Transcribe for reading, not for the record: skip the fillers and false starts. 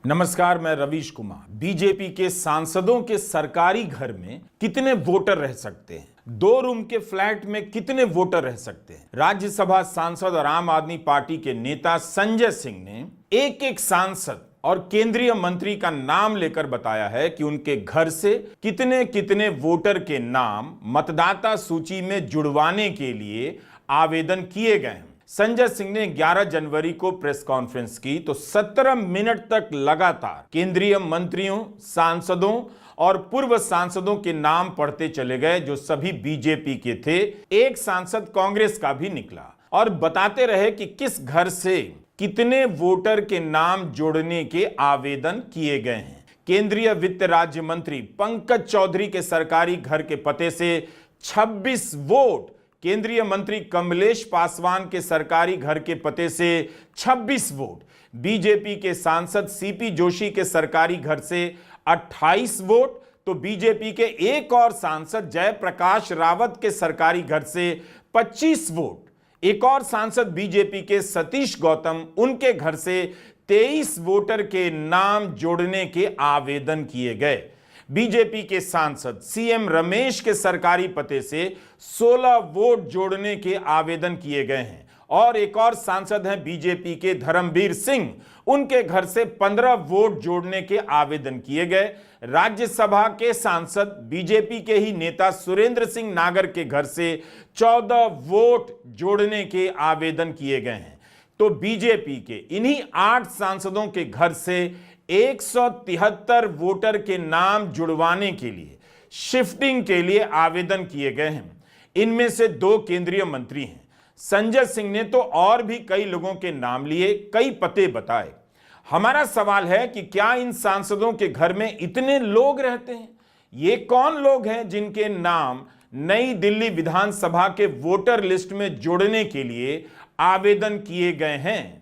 नमस्कार, मैं रवीश कुमार। बीजेपी के सांसदों के सरकारी घर में कितने वोटर रह सकते हैं? 2 रूम के फ्लैट में कितने वोटर रह सकते हैं? राज्यसभा सांसद और आम आदमी पार्टी के नेता संजय सिंह ने एक एक सांसद और केंद्रीय मंत्री का नाम लेकर बताया है कि उनके घर से कितने कितने वोटर के नाम मतदाता सूची में जुड़वाने के लिए आवेदन किए गए हैं। संजय सिंह ने 11 जनवरी को प्रेस कॉन्फ्रेंस की तो 17 मिनट तक लगातार केंद्रीय मंत्रियों, सांसदों और पूर्व सांसदों के नाम पढ़ते चले गए जो सभी बीजेपी के थे। एक सांसद कांग्रेस का भी निकला और बताते रहे कि किस घर से कितने वोटर के नाम जोड़ने के आवेदन किए गए हैं। केंद्रीय वित्त राज्य मंत्री पंकज चौधरी के सरकारी घर के पते से 26 वोट, केंद्रीय मंत्री कमलेश पासवान के सरकारी घर के पते से 26 वोट, बीजेपी के सांसद सीपी जोशी के सरकारी घर से 28 वोट, तो बीजेपी के एक और सांसद जयप्रकाश रावत के सरकारी घर से 25 वोट, एक और सांसद बीजेपी के सतीश गौतम, उनके घर से 23 वोटर के नाम जोड़ने के आवेदन किए गए। बीजेपी के सांसद सीएम रमेश के सरकारी पते से 16 वोट जोड़ने के आवेदन किए गए हैं और एक और सांसद हैं बीजेपी के धर्मवीर सिंह, उनके घर से 15 वोट जोड़ने के आवेदन किए गए। राज्यसभा के सांसद बीजेपी के ही नेता सुरेंद्र सिंह नागर के घर से 14 वोट जोड़ने के आवेदन किए गए हैं। तो बीजेपी के इन्हीं 8 सांसदों के घर से 173 वोटर के नाम जुड़वाने के लिए, शिफ्टिंग के लिए आवेदन किए गए हैं। इनमें से 2 केंद्रीय मंत्री हैं। संजय सिंह ने तो और भी कई लोगों के नाम लिए, कई पते बताए। हमारा सवाल है कि क्या इन सांसदों के घर में इतने लोग रहते हैं? ये कौन लोग हैं जिनके नाम नई दिल्ली विधानसभा के वोटर लिस्ट में जोड़ने के लिए आवेदन किए गए हैं?